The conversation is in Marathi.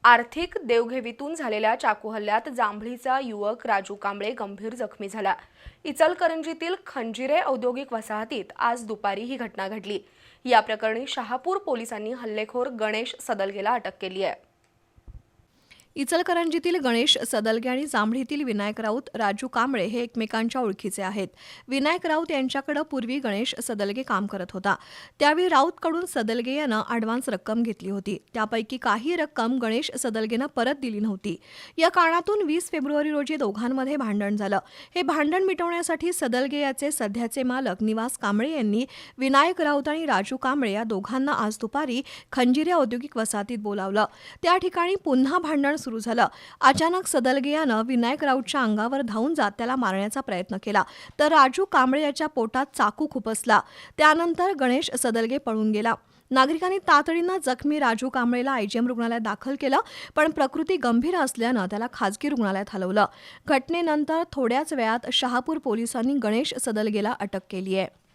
आर्थिक देवघेवीतून झालेल्या चाकू हल्ल्यात जांभळीचा युवक राजू कांबळे गंभीर जखमी झाला। इचलकरंजीतील खंजिरे औद्योगिक वसाहतीत आज दुपारी ही घटना घडली। या प्रकरणी शहापूर पोलिसांनी हल्लेखोर गणेश सदलगेला अटक केली आहे। इचलकरंजीतील गणेश सदलगे आणि जांभळीतील विनायक राऊत राजू कांबळे हे एकमेकांच्या ओळखीचे आहेत। विनायक राऊत यांच्याकडे पूर्वी गणेश सदलगे काम करत होता। त्यावेळी राऊतकडून सदलगे यानं ॲडव्हान्स रक्कम घेतली होती। त्यापैकी काही रक्कम गणेश सदलगेनं परत दिली नव्हती। या कारणातून 20 फेब्रुवारी रोजी दोघांमध्ये भांडण झालं। हे भांडण मिटवण्यासाठी सदलगे याचे सध्याचे मालक निवास कांबळे यांनी विनायक राऊत आणि राजू कांबळे या दोघांना आज दुपारी खंजिरे औद्योगिक वसाहतीत बोलावलं। त्या ठिकाणी पुन्हा भांडण सुरू झालं। अचानक सदलगे यानं विनायक राऊतच्या अंगावर धावून जात त्याला मारण्याचा प्रयत्न केला, तर राजू कांबळे याच्या पोटात चाकू खुपसला। त्यानंतर गणेश सदलगे पळून गेला। नागरिकांनी तातडीनं जखमी राजू कांबळेला आयजीएम रुग्णालयात दाखल केलं, पण प्रकृती गंभीर असल्यानं त्याला खासगी रुग्णालयात हलवलं। घटनेनंतर थोड्याच वेळात शहापूर पोलिसांनी गणेश सदलगेला अटक केली आहे।